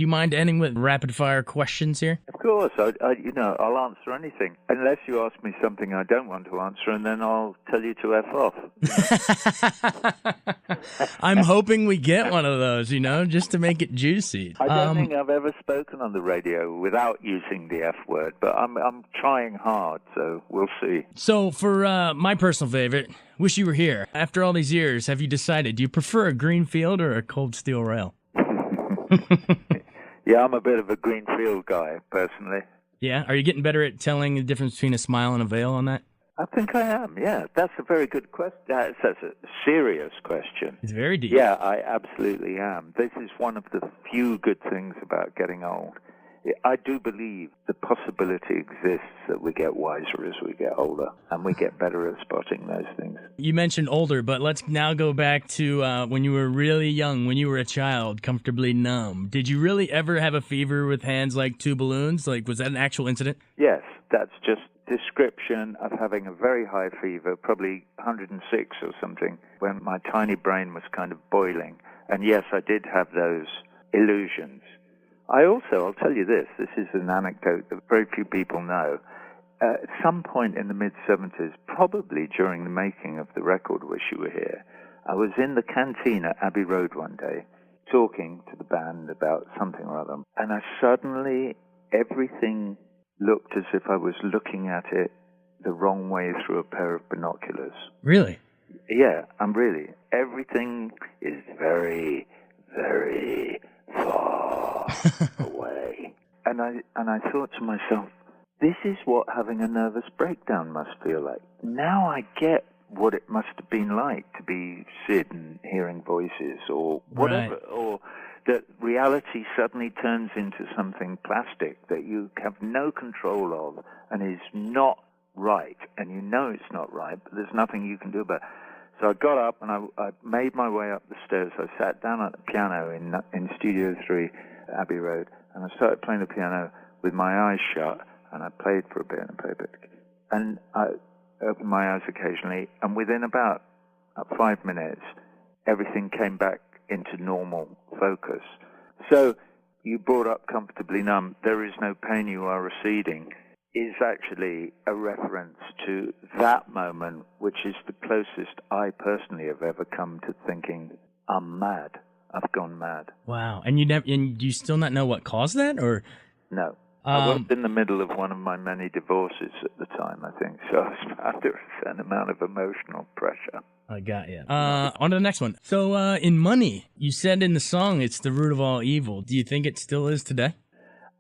Do you mind ending with rapid-fire questions here? Of course, I'll answer anything. Unless you ask me something I don't want to answer, and then I'll tell you to F off. I'm hoping we get one of those, just to make it juicy. I don't think I've ever spoken on the radio without using the F word, but I'm trying hard, so we'll see. So for my personal favorite, Wish You Were Here. After all these years, have you decided, do you prefer a green field or a cold steel rail? Yeah, I'm a bit of a green field guy, personally. Yeah? Are you getting better at telling the difference between a smile and a veil on that? I think I am, yeah. That's a very good question. That's a serious question. It's very deep. Yeah, I absolutely am. This is one of the few good things about getting old. I do believe the possibility exists that we get wiser as we get older, and we get better at spotting those things. You mentioned older, but let's now go back to when you were really young, when you were a child, comfortably numb. Did you really ever have a fever with hands like two balloons? Like, was that an actual incident? Yes, that's just description of having a very high fever, probably 106 or something, when my tiny brain was kind of boiling. And yes, I did have those illusions. I'll tell you this is an anecdote that very few people know. At some point in the mid-70s, probably during the making of the record Wish You Were Here, I was in the canteen at Abbey Road one day, talking to the band about something or other, and suddenly everything looked as if I was looking at it the wrong way through a pair of binoculars. Really? Yeah, really. Everything is very, very far away. And I thought to myself, this is what having a nervous breakdown must feel like. Now I get what it must have been like to be Sid and hearing voices or whatever, Right. or that reality suddenly turns into something plastic that you have no control of and is not right, and you know it's not right, but there's nothing you can do about it. So I got up and I made my way up the stairs. I sat down at the piano in Studio 3 at Abbey Road, and I started playing the piano with my eyes shut, and I played for a bit and played a bit. And I opened my eyes occasionally, and within about 5 minutes, everything came back into normal focus. So you brought up comfortably numb, there is no pain, you are receding, is actually a reference to that moment, which is the closest I personally have ever come to thinking, I'm mad. I've gone mad. Wow. And you still not know what caused that, or? No. I was in the middle of one of my many divorces at the time, I think, so I was under a certain amount of emotional pressure. I got you. On to the next one. So, in Money, you said in the song it's the root of all evil. Do you think it still is today?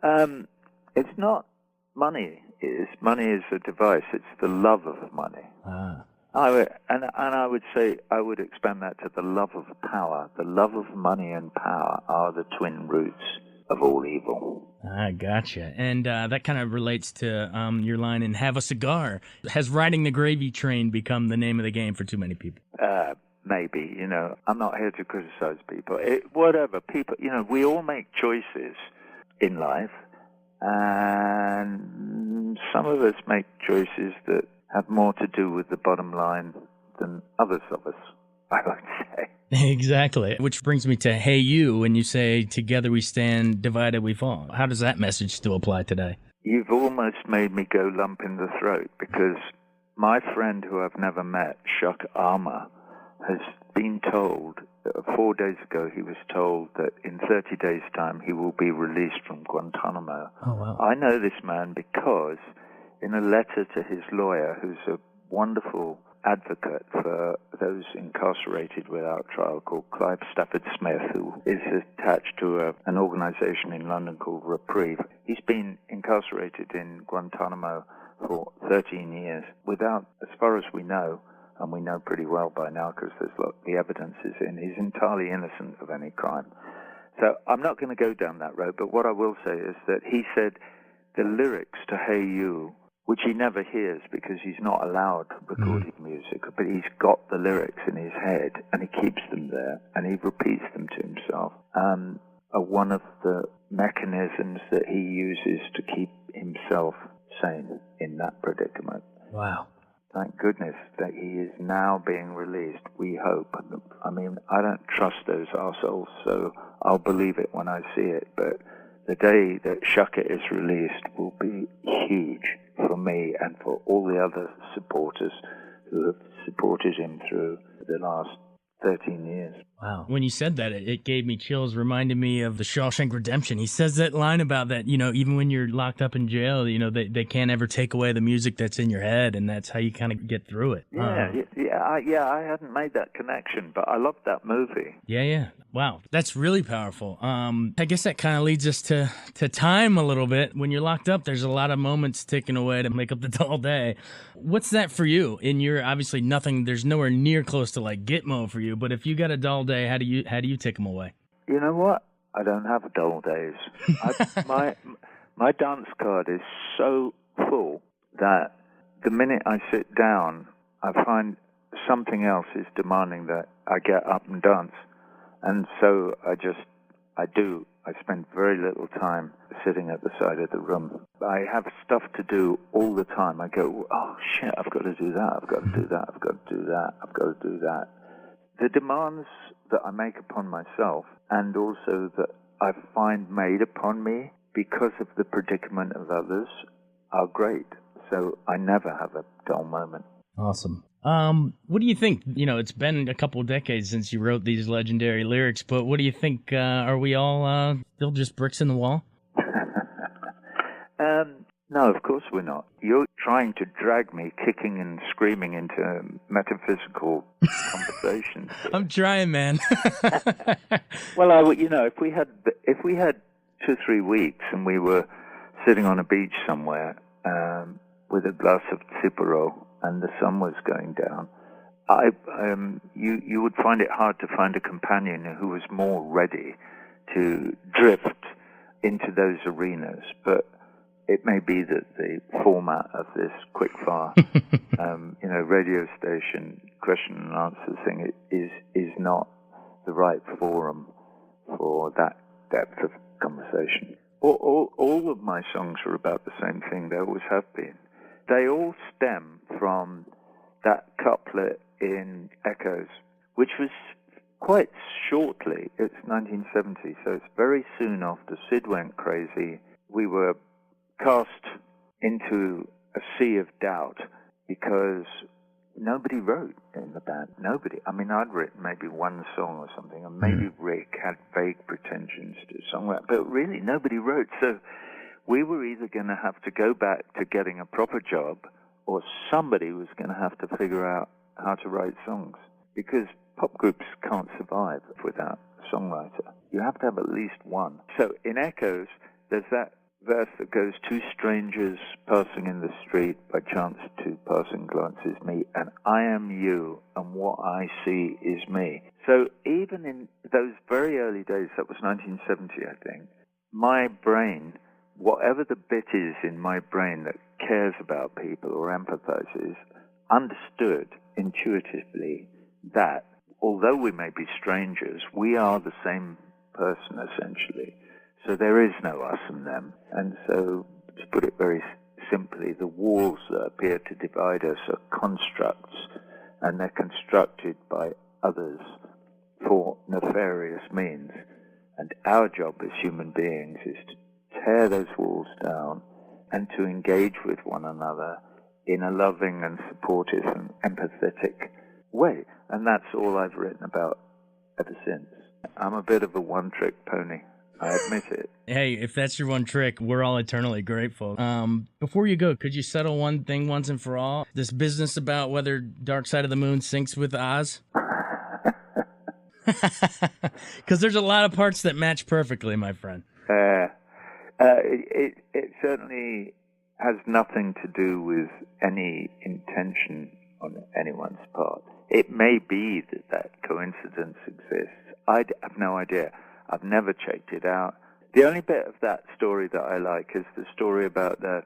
It's not money. Money is a device. It's the love of money. I would say I would expand that to the love of power. The love of money and power are the twin roots of all evil. I gotcha. And that kind of relates to your line in Have a Cigar. Has riding the gravy train become the name of the game for too many people? Maybe, I'm not here to criticize people. Whatever, people, we all make choices in life, and some of us make choices that have more to do with the bottom line than others of us, I would say. Exactly. Which brings me to Hey You, when you say, together we stand, divided we fall. How does that message still apply today? You've almost made me go lump in the throat, because my friend who I've never met, Chuck Armour, has been told, 4 days ago he was told that in 30 days' time he will be released from Guantanamo. Oh, wow. I know this man because in a letter to his lawyer, who's a wonderful advocate for those incarcerated without trial, called Clive Stafford Smith, who is attached to an organization in London called Reprieve. He's been incarcerated in Guantanamo for 13 years without, as far as we know, and we know pretty well by now because the evidence is in, he's entirely innocent of any crime. So I'm not going to go down that road, but what I will say is that he said the lyrics to Hey You, which he never hears because he's not allowed recorded music, but he's got the lyrics in his head and he keeps them there and he repeats them to himself, are one of the mechanisms that he uses to keep himself sane in that predicament. Wow. Thank goodness that he is now being released, we hope. I mean, I don't trust those arseholes, so I'll believe it when I see it, but the day that Shuck It is released will be huge for me and for all the other supporters who have supported him through the last 13 years. Wow. When you said that, it gave me chills, reminded me of the Shawshank Redemption. He says that line about that, even when you're locked up in jail, they can't ever take away the music that's in your head, and that's how you kind of get through it. I hadn't made that connection, but I loved that movie. Yeah. Wow, that's really powerful. I guess that kind of leads us to time a little bit. When you're locked up, there's a lot of moments ticking away to make up the dull day. What's that for you? In your obviously nothing, there's nowhere near close to like Gitmo for you. But if you got a dull day, how do you tick them away? You know what? I don't have dull days. My dance card is so full that the minute I sit down, I find something else is demanding that I get up and dance. And so I spend very little time sitting at the side of the room. I have stuff to do all the time. I go, oh shit, I've got to do that, I've got to do that, I've got to do that, I've got to do that. The demands that I make upon myself, and also that I find made upon me because of the predicament of others, are great. So I never have a dull moment. Awesome. What do you think? It's been a couple of decades since you wrote these legendary lyrics, but what do you think? Are we all still just bricks in the wall? No, of course we're not. You're trying to drag me kicking and screaming into metaphysical conversations. I'm trying, man. Well, if we had 2-3 weeks and we were sitting on a beach somewhere with a glass of Cipro and the sun was going down, you would find it hard to find a companion who was more ready to drift into those arenas. But it may be that the format of this quickfire, radio station question and answer thing is not the right forum for that depth of conversation. All of my songs are about the same thing. They always have been. They all stem from that couplet in Echoes, which was quite shortly. It's 1970, so it's very soon after Sid went crazy. We were cast into a sea of doubt because nobody wrote in the band. Nobody. I mean, I'd written maybe one song or something, and maybe Rick had vague pretensions to songwriting, but really nobody wrote. So we were either going to have to go back to getting a proper job, or somebody was going to have to figure out how to write songs, because pop groups can't survive without a songwriter. You have to have at least one. So in Echoes, there's that verse that goes, two strangers passing in the street, by chance two passing glances meet, and I am you, and what I see is me. So even in those very early days, that was 1970, I think, my brain, whatever the bit is in my brain that cares about people or empathizes, understood intuitively that although we may be strangers, we are the same person essentially. So there is no us and them. And so, to put it very simply, the walls that appear to divide us are constructs, and they're constructed by others for nefarious means. And our job as human beings is to tear those walls down and to engage with one another in a loving and supportive and empathetic way. And that's all I've written about ever since. I'm a bit of a one-trick pony. I admit it. Hey, if that's your one trick, we're all eternally grateful. Before you go, could you settle one thing once and for all? This business about whether Dark Side of the Moon syncs with Oz? Because there's a lot of parts that match perfectly, my friend. It certainly has nothing to do with any intention on anyone's part. It may be that coincidence exists. I have no idea. I've never checked it out. The only bit of that story that I like is the story about the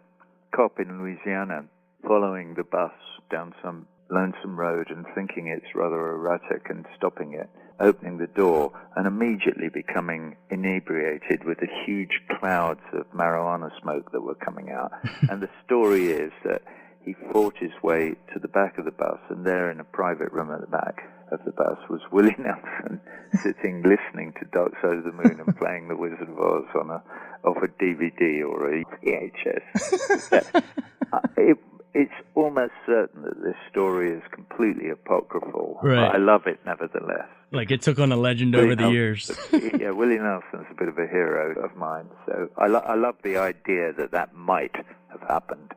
cop in Louisiana following the bus down some lonesome road and thinking it's rather erratic and stopping it, opening the door and immediately becoming inebriated with the huge clouds of marijuana smoke that were coming out. And the story is that he fought his way to the back of the bus, and there in a private room at the back, of the bus was Willie Nelson sitting listening to Dark Side of the Moon and playing The Wizard of Oz off a DVD or a VHS. It's almost certain that this story is completely apocryphal. Right. I love it nevertheless. Like it took on a legend over the years. Yeah, Willie Nelson's a bit of a hero of mine. So I love the idea that might have happened.